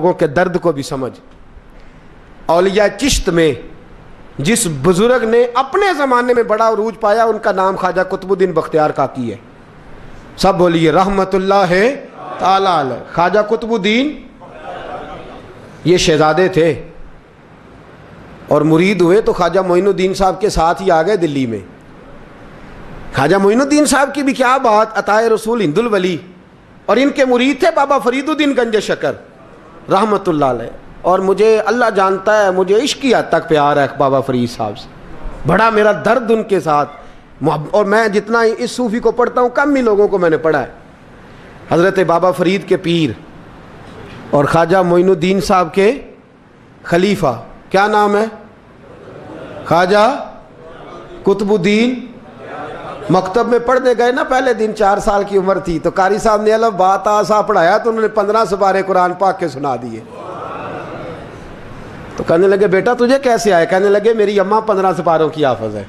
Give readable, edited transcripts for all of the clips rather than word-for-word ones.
لوگوں کے درد کو بھی سمجھ. اولیاء چشت میں جس بزرگ نے اپنے زمانے میں بڑا عروج پایا ان کا نام خواجہ قطب الدین بختیار کاکی ہے. سب بولیے رحمت اللہ تعالی علیہ. خواجہ قطب الدین یہ شہزادے تھے اور مرید ہوئے تو خواجہ معین الدین صاحب کے ساتھ ہی آ گئے دلی میں. خواجہ معین الدین صاحب کی بھی کیا بات، عطائے رسول ہند الولی، اور ان کے مرید تھے بابا فرید الدین گنج شکر رحمت اللہ علیہ. اور مجھے اللہ جانتا ہے مجھے عشق کی حد تک پیار ہے بابا فرید صاحب سے، بڑا میرا درد ان کے ساتھ. اور میں جتنا اس صوفی کو پڑھتا ہوں کم ہی لوگوں کو میں نے پڑھا ہے. حضرت بابا فرید کے پیر اور خواجہ معین الدین صاحب کے خلیفہ کیا نام ہے؟ خواجہ قطب الدین. مکتب میں پڑھنے گئے نا پہلے دن، 4 سال کی عمر تھی، تو قاری صاحب نے الف با تا سا پڑھایا تو انہوں نے 15 سپارے قرآن پاک کے سنا دیے. تو کہنے لگے بیٹا تجھے کیسے آئے؟ کہنے لگے میری اماں 15 سپاروں کی حافظ ہے،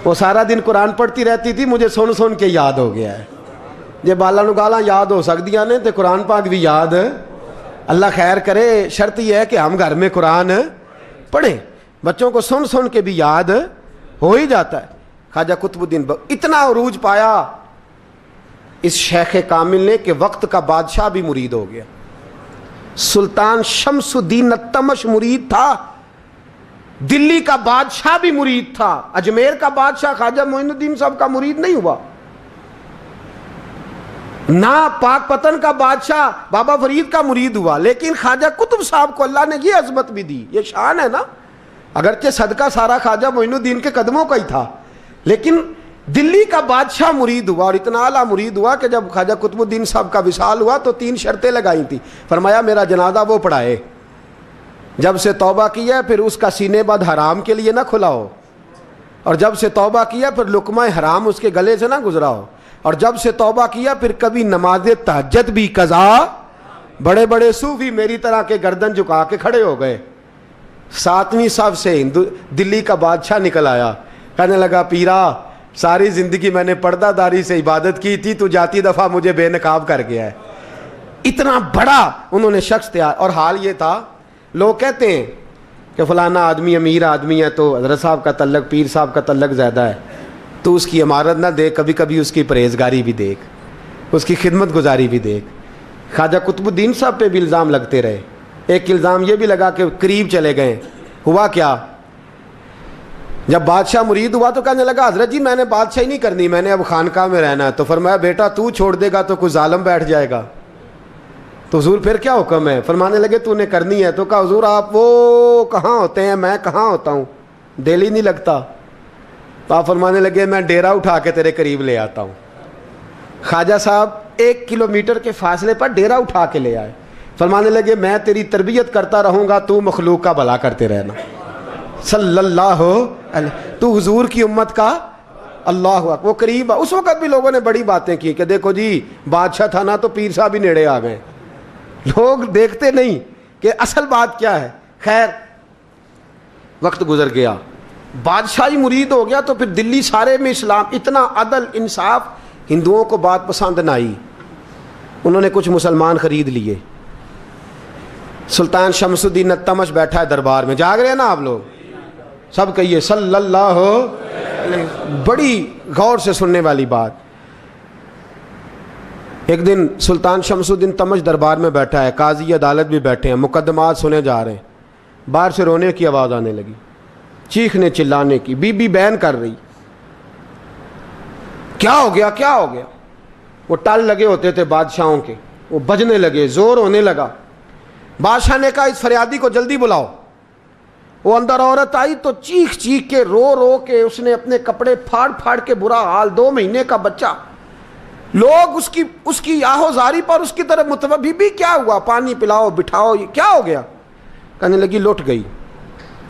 وہ سارا دن قرآن پڑھتی رہتی تھی، مجھے سن سن کے یاد ہو گیا ہے. یہ بالا نو گالاں یاد ہو سکدیاں نے تے قرآن پاک بھی یاد. اللہ خیر کرے، شرط یہ ہے کہ ہم گھر میں قرآن پڑھیں، بچوں کو سن سن کے بھی یاد ہو ہی جاتا ہے. خواجہ قطب الدین اتنا عروج پایا اس شیخ کامل نے کہ وقت کا بادشاہ بھی مرید ہو گیا. سلطان شمس الدین التمش مرید تھا، دلی کا بادشاہ بھی مرید تھا. اجمیر کا بادشاہ خواجہ معین الدین صاحب کا مرید نہیں ہوا، نہ پاک پتن کا بادشاہ بابا فرید کا مرید ہوا. لیکن خواجہ قطب صاحب کو اللہ نے یہ عظمت بھی دی، یہ شان ہے نا. اگرچہ صدقہ سارا خواجہ معین الدین کے قدموں کا ہی تھا، لیکن دلی کا بادشاہ مرید ہوا، اور اتنا اعلیٰ مرید ہوا کہ جب خواجہ قطب الدین صاحب کا وصال ہوا تو 3 شرطیں لگائی تھیں. فرمایا میرا جنازہ وہ پڑھائے، جب سے توبہ کیا پھر اس کا سینے بد حرام کے لیے نہ کھلا ہو، اور جب سے توبہ کیا پھر لقمہ حرام اس کے گلے سے نہ گزرا ہو، اور جب سے توبہ کیا پھر کبھی نماز تہجد بھی قضا. بڑے بڑے صوفی میری طرح کے گردن جھکا کے کھڑے ہو گئے. 7ویں صف سے دلی کا بادشاہ نکل آیا، کہنے لگا پیرا ساری زندگی میں نے پردہ داری سے عبادت کی تھی، تو جاتی دفعہ مجھے بے نقاب کر گیا ہے. اتنا بڑا انہوں نے شخص تیار. اور حال یہ تھا، لوگ کہتے ہیں کہ فلانا آدمی امیر آدمی ہے تو حضرت صاحب کا تعلق پیر صاحب کا تعلق زیادہ ہے، تو اس کی عمارت نہ دیکھ، کبھی کبھی اس کی پرہیزگاری بھی دیکھ، اس کی خدمت گزاری بھی دیکھ. خواجہ قطب الدین صاحب پہ بھی الزام لگتے رہے. ایک الزام یہ بھی لگا کہ قریب چلے گئے. ہوا کیا، جب بادشاہ مرید ہوا تو کہنے لگا حضرت جی میں نے بادشاہی نہیں کرنی، میں نے اب خانقاہ میں رہنا ہے. تو فرمایا بیٹا تو چھوڑ دے گا تو کوئی ظالم بیٹھ جائے گا. تو حضور پھر کیا حکم ہے؟ فرمانے لگے تو نے کرنی ہے. تو کہا حضور آپ وہ کہاں ہوتے ہیں، میں کہاں ہوتا ہوں، دل ہی نہیں لگتا. تو آپ فرمانے لگے میں ڈیرا اٹھا کے تیرے قریب لے آتا ہوں. خواجہ صاحب 1 کلومیٹر کے فاصلے پر ڈیرا اٹھا کے لے آئے. فرمانے لگے میں تیری تربیت کرتا رہوں گا، تو مخلوق کا بھلا کرتے رہنا. صلی اللہ علیہ، تو حضور کی امت کا اللہ اکبر. وہ قریب، اس وقت بھی لوگوں نے بڑی باتیں کی کہ دیکھو جی بادشاہ تھا نا تو پیر صاحب ہی نیڑے آ گئے. لوگ دیکھتے نہیں کہ اصل بات کیا ہے. خیر وقت گزر گیا، بادشاہی مرید ہو گیا، تو پھر دلی سارے میں اسلام، اتنا عدل انصاف. ہندوؤں کو بات پسند نہ آئی، انہوں نے کچھ مسلمان خرید لیے. سلطان شمس الدین التمش بیٹھا ہے دربار میں، جاگ رہے ہیں نا آپ لوگ سب، کہیے صلی اللہ علیہ. بڑی غور سے سننے والی بات. ایک دن سلطان شمس الدین تمش دربار میں بیٹھا ہے، قاضی عدالت بھی بیٹھے ہیں، مقدمات سنے جا رہے ہیں. باہر سے رونے کی آواز آنے لگی، چیخنے چلانے کی. بی بی بیان کر رہی، کیا ہو گیا کیا ہو گیا. وہ ٹال لگے ہوتے تھے بادشاہوں کے، وہ بجنے لگے، زور ہونے لگا. بادشاہ نے کہا اس فریادی کو جلدی بلاؤ. وہ اندر عورت آئی تو چیخ چیخ کے رو رو کے اس نے اپنے کپڑے پھاڑ پھاڑ کے، برا حال، 2 مہینے کا بچہ. لوگ اس کی آہو زاری پر اس کی طرف متوجہ. بھی کیا ہوا، پانی پلاؤ بٹھاؤ، یہ کیا ہو گیا. کہنے لگی لٹ گئی،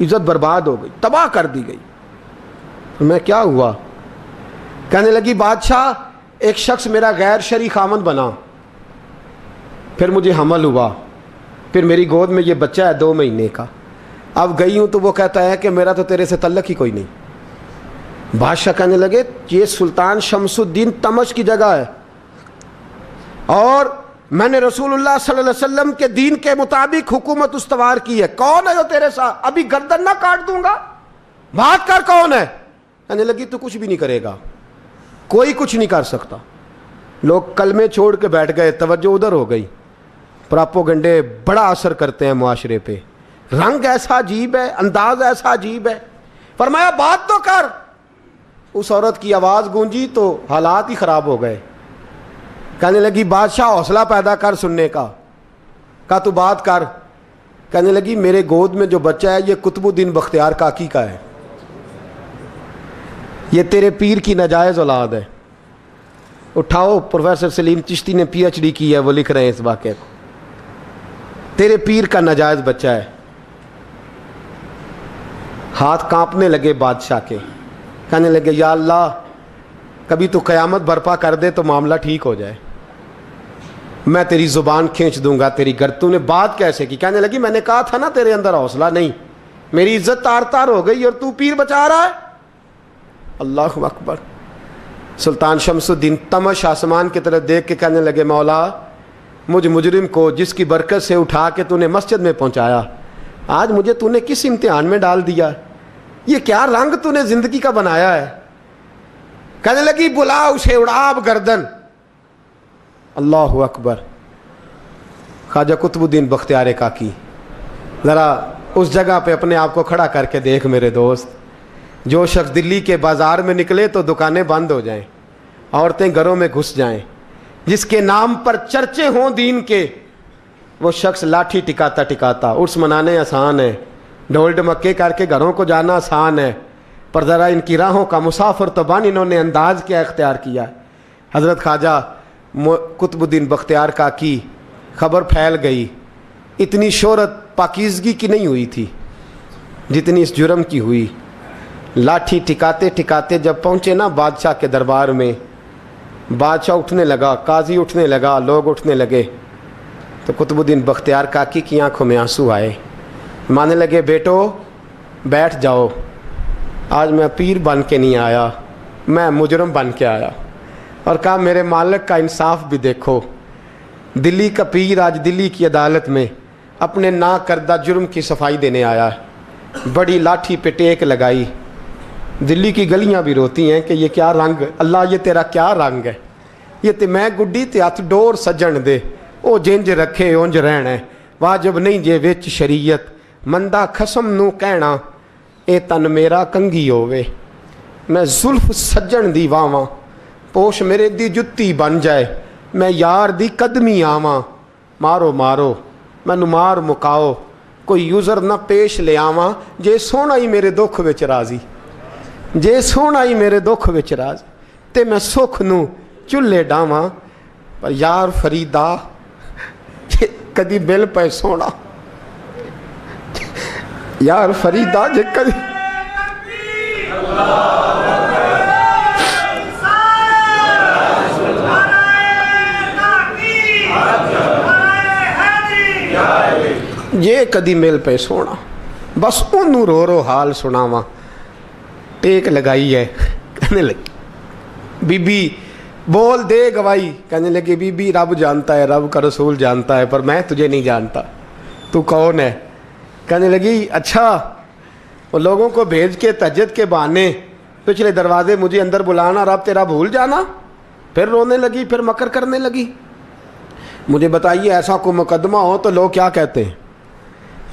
عزت برباد ہو گئی، تباہ کر دی گئی. میں کیا ہوا؟ کہنے لگی بادشاہ ایک شخص میرا غیر شرعی خامند بنا، پھر مجھے حمل ہوا، پھر میری گود میں یہ بچہ ہے 2 مہینے کا. اب گئی ہوں تو وہ کہتا ہے کہ میرا تو تیرے سے تعلق ہی کوئی نہیں. بادشاہ کہنے لگے یہ سلطان شمس الدین تمش کی جگہ ہے، اور میں نے رسول اللہ صلی اللہ علیہ وسلم کے دین کے مطابق حکومت استوار کی ہے، کون ہے جو تیرے ساتھ؟ ابھی گردن نہ کاٹ دوں گا، بات کر کون ہے؟ کہنے لگی تو کچھ بھی نہیں کرے گا، کوئی کچھ نہیں کر سکتا۔ لوگ کلمے چھوڑ کے بیٹھ گئے، توجہ ادھر ہو گئی۔ پراپوگنڈے بڑا اثر کرتے ہیں معاشرے پہ، رنگ ایسا عجیب ہے، انداز ایسا عجیب ہے۔ فرمایا بات تو کر۔ اس عورت کی آواز گونجی تو حالات ہی خراب ہو گئے۔ کہنے لگی بادشاہ حوصلہ پیدا کر سننے کا۔ کہا تو بات کر۔ کہنے لگی میرے گود میں جو بچہ ہے یہ قطب الدین بختیار کاکی کا ہے، یہ تیرے پیر کی ناجائز اولاد ہے۔ اٹھاؤ، پروفیسر سلیم چشتی نے پی ایچ ڈی کی ہے، وہ لکھ رہے ہیں اس واقعے کو، تیرے پیر کا ناجائز بچہ ہے۔ ہاتھ کانپنے لگے بادشاہ کے، کہنے لگے یا اللہ کبھی تو قیامت برپا کر دے تو معاملہ ٹھیک ہو جائے، میں تیری زبان کھینچ دوں گا تیری گردن۔ تو نے بات کیسے کی؟ کہنے لگی میں نے کہا تھا نا تیرے اندر حوصلہ نہیں، میری عزت تار تار ہو گئی اور تو پیر بچا رہا ہے۔ اللہ اکبر۔ سلطان شمس الدین تمش آسمان کی طرف دیکھ کے کہنے لگے مولا مجھ مجرم کو جس کی برکت سے اٹھا کے تو نے مسجد میں پہنچایا، آج مجھے تو نے کس امتحان میں ڈال دیا؟ یہ کیا رنگ تو نے زندگی کا بنایا ہے؟ کہنے لگی بلا اسے، اڑا اب گردن۔ اللہ اکبر۔ خواجہ قطب الدین بختیار کاکی، ذرا اس جگہ پہ اپنے آپ کو کھڑا کر کے دیکھ میرے دوست۔ جو شخص دلی کے بازار میں نکلے تو دکانیں بند ہو جائیں، عورتیں گھروں میں گھس جائیں، جس کے نام پر چرچے ہوں دین کے، وہ شخص لاٹھی ٹکاتا ٹکاتا، عرس منانے آسان ہے، ڈھول ڈمکے کر کے گھروں کو جانا آسان ہے، پر ذرا ان کی راہوں کا مسافر تو بن انہوں نے انداز کیا اختیار کیا ہے۔ حضرت خواجہ قطب الدین بختیار کاکی، خبر پھیل گئی، اتنی شہرت پاکیزگی کی نہیں ہوئی تھی جتنی اس جرم کی ہوئی۔ لاٹھی ٹکاتے ٹکاتے جب پہنچے نا بادشاہ کے دربار میں، بادشاہ اٹھنے لگا، قاضی اٹھنے لگا، لوگ اٹھنے لگے، تو قطب الدین بختیار کاکی کی آنکھوں میں آنسو آئے، مانے لگے بیٹو بیٹھ جاؤ، آج میں پیر بن کے نہیں آیا، میں مجرم بن کے آیا۔ اور کہا میرے مالک کا انصاف بھی دیکھو، دلی کا پیر آج دلی کی عدالت میں اپنے نا کردہ جرم کی صفائی دینے آیا ہے۔ بڑی لاٹھی پہ ٹیک لگائی، دلی کی گلیاں بھی روتی ہیں کہ یہ کیا رنگ، اللہ یہ تیرا کیا رنگ ہے، یہ تے میں گڈی تے ہاتھ ڈور سجن دے، او جنج رکھے اونج رہنا ہے، واجب نہیں جے وچ شریعت، مندہ خسم نو کہنا اے تن میرا کنگھی ہووے، میں زلف سجن دی واواں، پوش میرے دی جتی بن جائے، میں یار دی قدمی آواں، مارو مارو مینوں مار مکاؤ، کوئی یوزر نہ پیش لے آواں، جے سونا ہی میرے دکھ وچ راضی، جے سونا ہی میرے دکھ وچ راضی، تے میں سکھ نو چلے ڈاواں، پر یار فریدا جے کدی مل پے سونا، یار فریدا جے کدی یہ کدی مل پہ سونا، بس انہوں رو رو حال سناواں۔ ٹیک لگائی ہے، کہنے لگی بی بی بول دے گواہی، کہنے لگی بی بی رب جانتا ہے، رب کا رسول جانتا ہے، پر میں تجھے نہیں جانتا، تو کون ہے؟ کہنے لگی اچھا وہ لوگوں کو بھیج کے تہجد کے بہانے پچھلے دروازے مجھے اندر بلانا، رب تیرا بھول جانا۔ پھر رونے لگی، پھر مکر کرنے لگی۔ مجھے بتائیے ایسا کوئی مقدمہ ہو تو لوگ کیا کہتے ہیں؟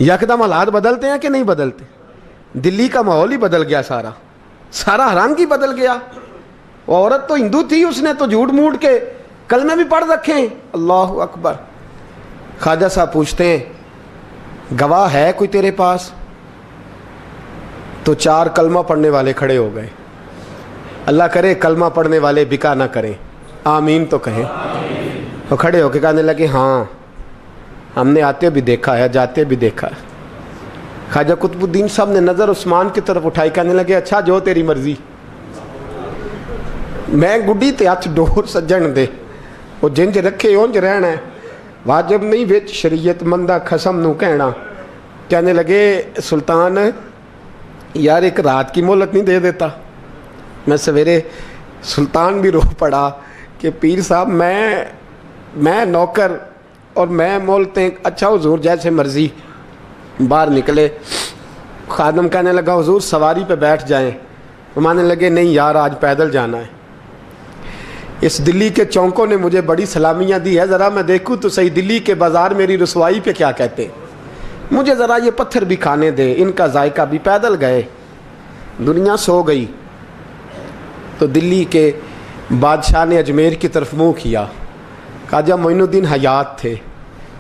یکدم حالات بدلتے ہیں کہ نہیں بدلتے؟ دلی کا ماحول ہی بدل گیا، سارا رنگ ہی بدل گیا۔ وہ عورت تو ہندو تھی، اس نے تو جھوٹ موٹ کے کلمے بھی پڑھ رکھے ہیں۔ اللہ اکبر۔ خواجہ صاحب پوچھتے ہیں گواہ ہے کوئی تیرے پاس؟ تو 4 کلمہ پڑھنے والے کھڑے ہو گئے۔ اللہ کرے کلمہ پڑھنے والے بکا نہ کریں، آمین تو کہیں۔ وہ کھڑے ہو کے کہنے لگے ہاں ہم نے آتے بھی دیکھا ہے، جاتے بھی دیکھا ہے۔ خواجہ قطب الدین صاحب نے نظر عثمان کی طرف اٹھائی، کہنے لگے اچھا جو تیری مرضی، میں گڈی تے ہاتھ ڈور سجن دے، وہ جنج رکھے اونج رہنا ہے، واجب نہیں وچ شریعت، مندہ خسم نو کہنا۔ کہنے لگے سلطان یار ایک رات کی مہلت نہیں دے دیتا؟ میں سویرے، سلطان بھی رو پڑا کہ پیر صاحب میں میں نوکر اور میں بولتے ہیں اچھا حضور جیسے مرضی. باہر نکلے, خادم کہنے لگا حضور سواری پہ بیٹھ جائیں. مانے لگے نہیں یار آج پیدل جانا ہے. اس دلی کے چونکوں نے مجھے بڑی سلامیاں دی ہے, ذرا میں دیکھوں تو صحیح دلی کے بازار میری رسوائی پہ کیا کہتے ہیں. مجھے ذرا یہ پتھر بھی کھانے دے, ان کا ذائقہ بھی. پیدل گئے, دنیا سو گئی تو دلی کے بادشاہ نے اجمیر کی طرف منہ کیا. خواجہ معین الدین حیات تھے.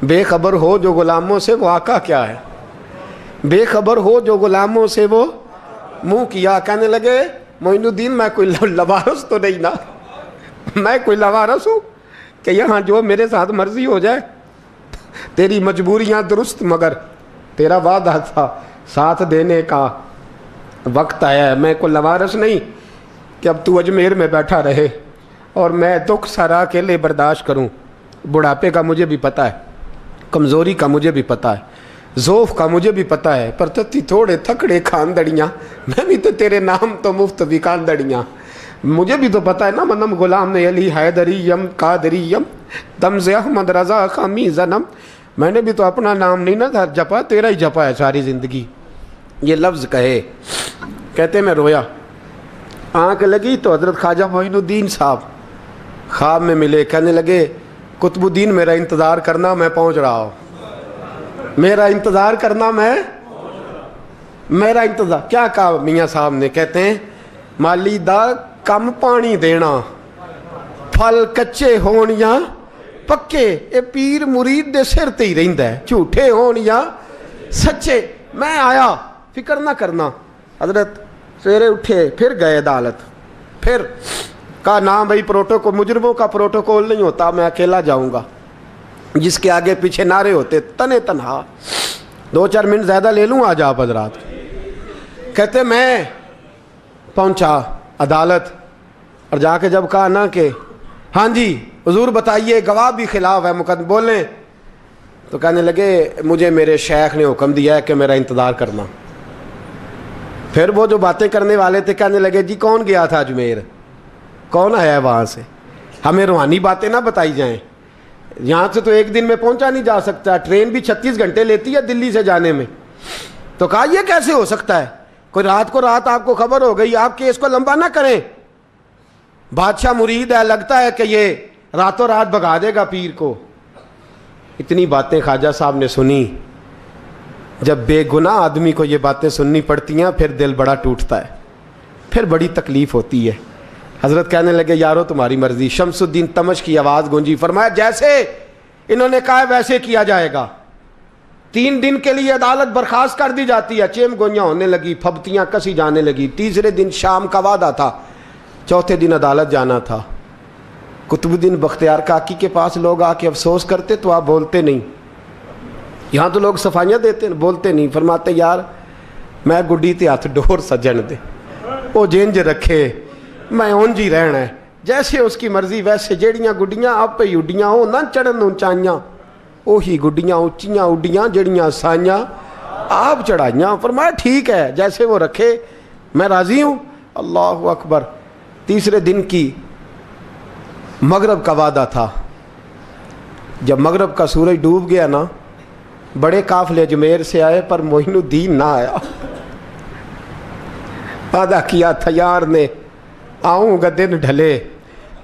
بے خبر ہو جو غلاموں سے وہ آقا کیا ہے, بے خبر ہو جو غلاموں سے وہ منہ کیا. کہنے لگے معین الدین میں کوئی لوارس تو نہیں نا, میں کوئی لوارس ہوں کہ یہاں جو میرے ساتھ مرضی ہو جائے. تیری مجبوریاں درست مگر تیرا وعدہ تھا ساتھ دینے کا وقت آیا ہے. میں کوئی لوارس نہیں کہ اب تو اجمیر میں بیٹھا رہے اور میں دکھ سارا اکیلے برداشت کروں. بڑھاپے کا مجھے بھی پتہ ہے, کمزوری کا مجھے بھی پتہ ہے, ذوف کا مجھے بھی پتہ ہے, پر تتی تھوڑے تھکڑے خاندڑیاں, میں بھی تو تیرے نام تو مفت بھی خاندڑیاں. مجھے بھی تو پتہ ہے نا منم غلام نے علی حیدریم قادریم دمز احمد رضا خامی زنم. میں نے بھی تو اپنا نام نہیں نا جپا, تیرا ہی جپا ہے ساری زندگی. یہ لفظ کہے, کہتے میں رویا. آنکھ لگی تو حضرت خواجہ معین الدین صاحب خواب میں ملے. کہنے لگے قطب الدین میرا انتظار کرنا, میں پہنچ رہا ہوں. میرا انتظار کرنا, میرا انتظار. کیا کہا میاں صاحب نے؟ کہتے ہیں مالی دا کم پانی دینا, پھل کچے ہون یا پکے, اے پیر مرید دے سر تے ہی رہندا ہے, جھوٹے ہون یا سچے. میں آیا, فکر نہ کرنا. حضرت سویرے اٹھے, پھر گئے عدالت. پھر کہا نام بھائی پروٹوکول, مجرموں کا پروٹوکول نہیں ہوتا, میں اکیلا جاؤں گا. جس کے آگے پیچھے نعرے ہوتے تنے تنہا. 2-4 منٹ زیادہ لے لوں آج آپ حضرات. کہتے میں پہنچا عدالت اور جا کے جب کہا نا کہ ہاں جی حضور بتائیے, گواہ بھی خلاف ہے, مقدم بولیں. تو کہنے لگے مجھے میرے شیخ نے حکم دیا ہے کہ میرا انتظار کرنا. پھر وہ جو باتیں کرنے والے تھے کہنے لگے جی کون گیا تھا اجمیر, کون آیا ہے وہاں سے, ہمیں روحانی باتیں نہ بتائی جائیں. یہاں سے تو ایک دن میں پہنچا نہیں جا سکتا, ٹرین بھی 36 گھنٹے لیتی ہے دلی سے جانے میں. تو کہا یہ کیسے ہو سکتا ہے, کوئی رات کو رات آپ کو خبر ہو گئی, آپ کیس کو لمبا نہ کریں. بادشاہ مرید ہے, لگتا ہے کہ یہ راتوں رات بھگا دے گا پیر کو. اتنی باتیں خواجہ صاحب نے سنی. جب بے گناہ آدمی کو یہ باتیں سننی پڑتی ہیں پھر دل بڑا ٹوٹتا ہے, پھر بڑی تکلیف ہوتی ہے. حضرت کہنے لگے یارو تمہاری مرضی. شمس الدین تمش کی آواز گونجی. فرمایا جیسے انہوں نے کہا ویسے کیا جائے گا. 3 دن کے لیے عدالت برخاست کر دی جاتی ہے. چیم گوئیاں ہونے لگی, پھبتیاں کسی جانے لگی. تیسرے دن شام کا وعدہ تھا, چوتھے دن عدالت جانا تھا. قطب الدین بختیار کاکی کے پاس لوگ آ کے افسوس کرتے تو آپ بولتے نہیں. یہاں تو لوگ صفائیاں دیتے ہیں, بولتے نہیں. فرماتے یار میں گڈی تے ہاتھ ڈور سجن دے, وہ جینج رکھے, میں اونج ہی رہنا ہے, جیسے اس کی مرضی ویسے. جیڑیاں گڈیاں آپ پہ اڈیاں ہو نہ چڑھن اونچائیاں, وہی گڈیاں اونچیاں اڈیاں جڑیاں سائیاں آپ چڑھائیاں. فرمایا ٹھیک ہے جیسے وہ رکھے, میں راضی ہوں. اللہ اکبر. تیسرے دن کی مغرب کا وعدہ تھا. جب مغرب کا سورج ڈوب گیا نا, بڑے قافلے اجمیر سے آئے پر معین الدین نہ آیا. وعدہ کیا تھا یار نے, آؤں گا دن ڈھلے.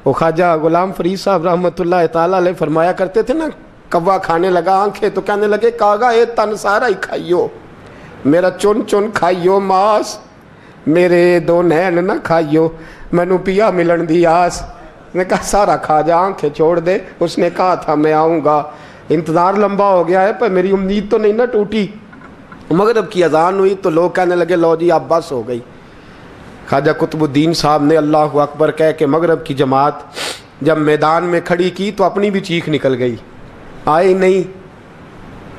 وہ خواجہ غلام فرید صاحب رحمۃ اللہ تعالیٰ علیہ فرمایا کرتے تھے نا, کوا کھانے لگا آنکھیں تو کہنے لگے کاغا اے تن سارا ہی کھائیو, میرا چن چن کھائیو ماس, میرے 2 نین نہ کھائیو, مینو پیا ملن دی آس. نے کہا سارا کھا جا, آنکھیں چھوڑ دے. اس نے کہا تھا میں آؤں گا, انتظار لمبا ہو گیا ہے پر میری امید تو نہیں نہ ٹوٹی. مغرب کی اذان ہوئی تو لوگ کہنے لگے لو جی اب بس ہو گئی. خواجہ قطب الدین صاحب نے اللہ اکبر کہہ کے مغرب کی جماعت جب میدان میں کھڑی کی تو اپنی بھی چیخ نکل گئی, آئی نہیں.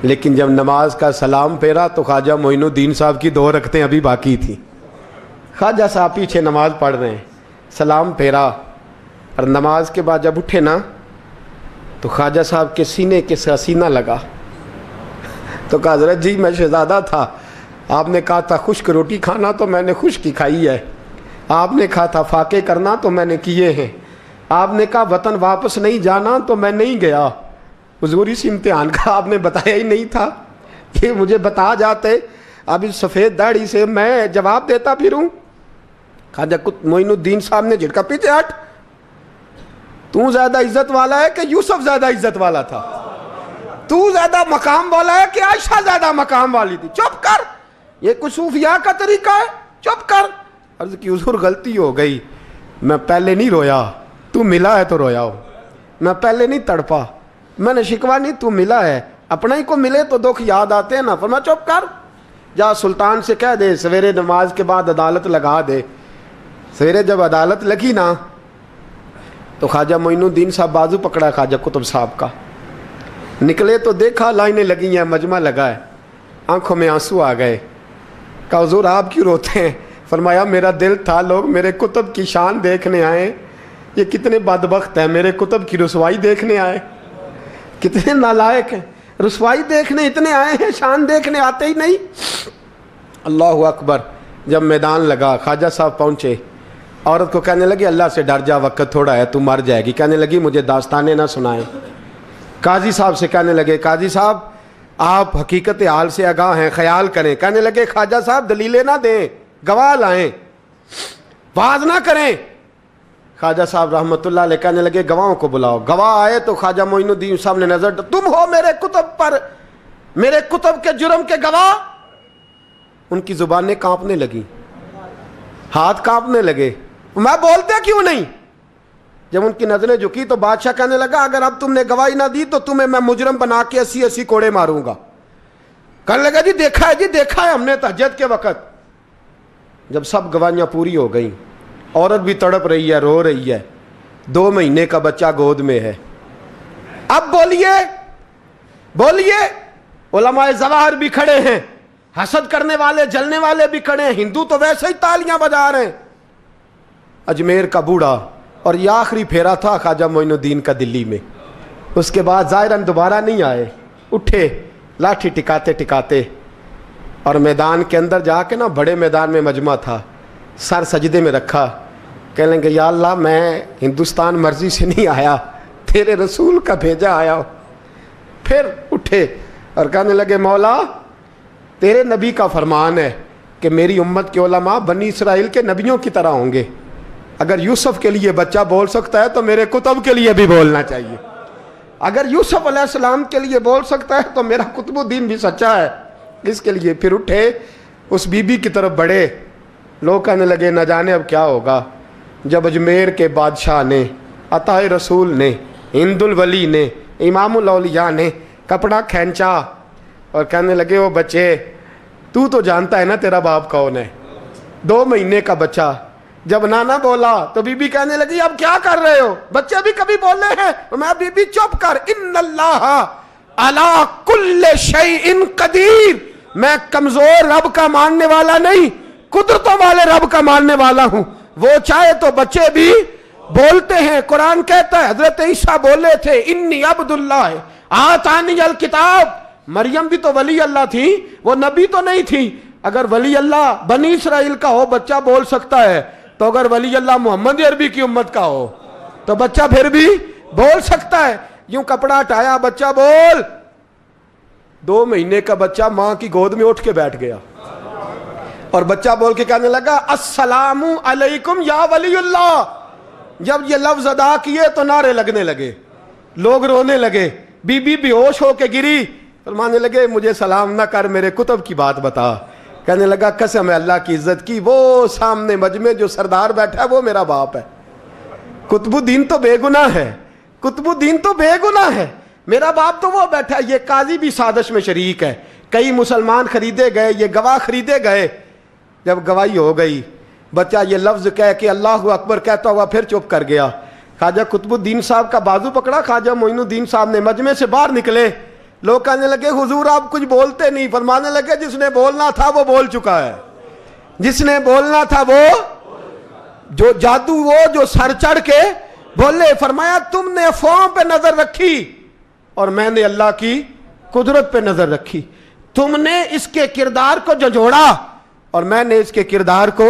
لیکن جب نماز کا سلام پھیرا تو خواجہ معین الدین صاحب کی 2 رکعتیں ابھی باقی تھیں. خواجہ صاحب پیچھے نماز پڑھ رہے ہیں, سلام پھیرا اور نماز کے بعد جب اٹھے نا تو خواجہ صاحب کے سینے کے سینہ لگا. تو کہا حضرت جی میں شہزادہ تھا, آپ نے کہا تھا خشک روٹی کھانا تو میں نے خشک کی کھائی ہے, آپ نے کہا تھا فاقے کرنا تو میں نے کیے ہیں, آپ نے کہا وطن واپس نہیں جانا تو میں نہیں گیا. حضور اس امتحان کا آپ نے بتایا ہی نہیں تھا. یہ مجھے بتا جاتے اب اس سفید داڑھی سے میں جواب دیتا پھروں. خواجہ معین الدین صاحب نے جھٹکا, پیچھے ہٹ, تو زیادہ عزت والا ہے کہ یوسف زیادہ عزت والا تھا؟ تو زیادہ مقام والا ہے کہ عائشہ زیادہ مقام والی تھی؟ چپ کر, یہ کچھ صوفیاء کا طریقہ ہے, چپ کر. عرض کی حضور غلطی ہو گئی, میں پہلے نہیں رویا, تو ملا ہے تو رویا ہو. میں پہلے نہیں تڑپا, میں نے شکوا نہیں, تو ملا ہے. اپنا ہی کو ملے تو دکھ یاد آتے ہیں نا. فرمایا چپ کر, جا سلطان سے کہہ دے سویرے نماز کے بعد عدالت لگا دے. سویرے جب عدالت لگی نا تو خواجہ معین الدین صاحب بازو پکڑا خواجہ قطب صاحب کا, نکلے تو دیکھا لائنیں لگی ہیں, مجمع لگا ہے, آنکھوں میں آنسو آ گئے. کہا حضور آپ کیوں روتے ہیں؟ فرمایا میرا دل تھا لوگ میرے کتب کی شان دیکھنے آئے, یہ کتنے بدبخت ہیں, میرے کتب کی رسوائی دیکھنے آئے. کتنے نالائق ہیں, رسوائی دیکھنے اتنے آئے ہیں, شان دیکھنے آتے ہی نہیں. اللہ اکبر. جب میدان لگا خواجہ صاحب پہنچے, عورت کو کہنے لگی اللہ سے ڈر جا, وقت تھوڑا ہے, تو مر جائے گی. کہنے لگی مجھے داستانیں نہ سنائیں. قاضی صاحب سے کہنے لگے قاضی صاحب آپ حقیقت حال سے آگاہ ہیں, خیال کریں. کہنے لگے خواجہ صاحب دلیلیں نہ دیں, گواہ لائیں, واز نہ کریں. خواجہ صاحب رحمۃ اللہ علیہ کہنے لگے گواہوں کو بلاؤ. گواہ آئے تو خواجہ معین الدین صاحب نے نظر, تم ہو میرے کتب پر, میرے کتب کے جرم کے گواہ. ان کی زبانیں کانپنے لگیں, ہاتھ کانپنے لگے. میں بولتے کیوں نہیں؟ جب ان کی نظریں جھکی تو بادشاہ کہنے لگا اگر اب تم نے گواہی نہ دی تو تمہیں میں مجرم بنا کے 80 کوڑے ماروں گا. کہنے لگا جی دیکھا ہے ہم نے تہجد کے وقت. جب سب گواہیاں پوری ہو گئیں, عورت بھی تڑپ رہی ہے, رو رہی ہے, 2 مہینے کا بچہ گود میں ہے. اب بولیے. علماء ظواہر بھی کھڑے ہیں, حسد کرنے والے جلنے والے بھی کھڑے ہیں, ہندو تو ویسے ہی تالیاں بجا رہے ہیں. اجمیر کا بوڑھا, اور یہ آخری پھیرا تھا خواجہ معین الدین کا دلی میں. اس کے بعد ظاہراً دوبارہ نہیں آئے. اٹھے لاٹھی ٹکاتے ٹکاتے اور میدان کے اندر جا کے نا, بڑے میدان میں مجمع تھا, سر سجدے میں رکھا. کہنے لگے یا اللہ میں ہندوستان مرضی سے نہیں آیا, تیرے رسول کا بھیجا آیا ہوں. پھر اٹھے اور کہنے لگے مولا تیرے نبی کا فرمان ہے کہ میری امت کے علماء بنی اسرائیل کے نبیوں کی طرح ہوں گے. اگر یوسف کے لیے بچہ بول سکتا ہے تو میرے کتب کے لیے بھی بولنا چاہیے. اگر یوسف علیہ السلام کے لیے بول سکتا ہے تو میرا قطب الدین بھی سچا ہے. اس کے لیے پھر اٹھے, اس بی بی کی طرف بڑھے. لوگ کہنے لگے نہ جانے اب کیا ہوگا. جب اجمیر کے بادشاہ نے, عطا رسول نے, ہند الولی نے, امام الاولیاء نے کپڑا کھینچا اور کہنے لگے وہ بچے تو جانتا ہے نا تیرا باپ کون ہے, 2 مہینے کا بچہ. جب نانا بولا تو بی بی کہنے لگی اب کیا کر رہے ہو, بچے بھی کبھی بولے ہیں؟ میں بی بی چپ کر, ان اللہ علی کل شیء قدیر, میں کمزور رب کا ماننے والا نہیں, قدرتوں والے رب کا ماننے والا ہوں. وہ چاہے تو بچے بھی بولتے ہیں. قرآن کہتا ہے حضرت عیسیٰ بولے تھے انی عبداللہ آتانی الکتاب. مریم بھی تو ولی اللہ تھی, وہ نبی تو نہیں تھی. اگر ولی اللہ بنی اسرائیل کا ہو بچہ بول سکتا ہے, تو اگر ولی اللہ محمد عربی کی امت کا ہو تو بچہ پھر بھی بول سکتا ہے. یوں کپڑا ہٹایا, بچہ بول. 2 مہینے کا بچہ ماں کی گود میں اٹھ کے بیٹھ گیا اور بچہ بول کے کہنے لگا السلام علیکم یا ولی اللہ. جب یہ لفظ ادا کیے تو نعرے لگنے لگے, لوگ رونے لگے. بی بی بے ہوش ہو کے گری, فرمانے لگے مجھے سلام نہ کر, میرے کتب کی بات بتا. کہنے لگا قسم ہے اللہ کی عزت کی, وہ سامنے مجمع جو سردار بیٹھا ہے وہ میرا باپ ہے. قطب الدین تو بے گناہ ہے, قطب الدین تو بے گناہ ہے, میرا باپ تو وہ بیٹھا ہے. یہ قاضی بھی سازش میں شریک ہے. کئی مسلمان خریدے گئے, یہ گواہ خریدے گئے. جب گواہی ہو گئی, بچہ یہ لفظ کہہ کے اللہ اکبر کہتا ہوا پھر چپ کر گیا. خواجہ قطب الدین صاحب کا بازو پکڑا, خواجہ معین الدین صاحب نے مجمع سے باہر نکلے. لوگ کہنے لگے حضور آپ کچھ بولتے نہیں. فرمانے لگے جس نے بولنا تھا وہ بول چکا ہے, جس نے بولنا تھا وہ جو جادو, وہ جو سر چڑھ کے بولے. فرمایا تم نے افواہوں پہ نظر رکھی اور میں نے اللہ کی قدرت پہ نظر رکھی. تم نے اس کے کردار کو جھنجھوڑا اور میں نے اس کے کردار کو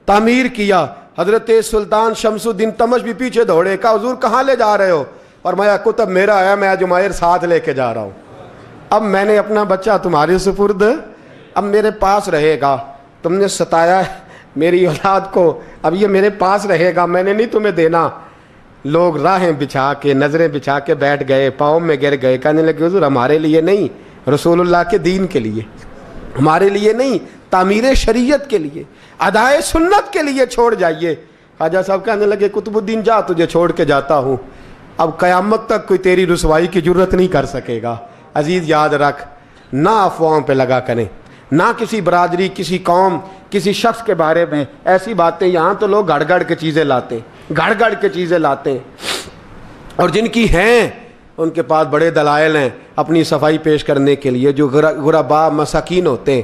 تعمیر کیا. حضرت سلطان شمس الدین تمش بھی پیچھے دوڑے، کہا حضور کہاں لے جا رہے ہو؟ فرمایا کتب میرا ہے، میں جمائر ساتھ لے کے جا رہا ہوں، اب میں نے اپنا بچہ تمہارے سپرد، اب میرے پاس رہے گا، تم نے ستایا ہے میری اولاد کو، اب یہ میرے پاس رہے گا، میں نے نہیں تمہیں دینا۔ لوگ راہیں بچھا کے، نظریں بچھا کے بیٹھ گئے، پاؤں میں گر گئے، کہنے لگے حضور ہمارے لیے نہیں، رسول اللہ کے دین کے لیے، ہمارے لیے نہیں، تعمیر شریعت کے لیے، ادائے سنت کے لیے چھوڑ جائیے۔ خواجہ صاحب کہنے لگے قطب الدین جا، تجھے چھوڑ کے جاتا ہوں، اب قیامت تک کوئی تیری رسوائی کی جرت نہیں کر سکے گا۔ عزیز یاد رکھ، نہ افواہوں پہ لگا کریں، نہ کسی برادری، کسی قوم، کسی شخص کے بارے میں ایسی باتیں، یہاں تو لوگ گڑ گڑ کے چیزیں لاتے ہیں، گڑ گڑ کے چیزیں لاتے ہیں، اور جن کی ہیں ان کے پاس بڑے دلائل ہیں اپنی صفائی پیش کرنے کے لیے۔ جو غربا مساکین ہوتے ہیں،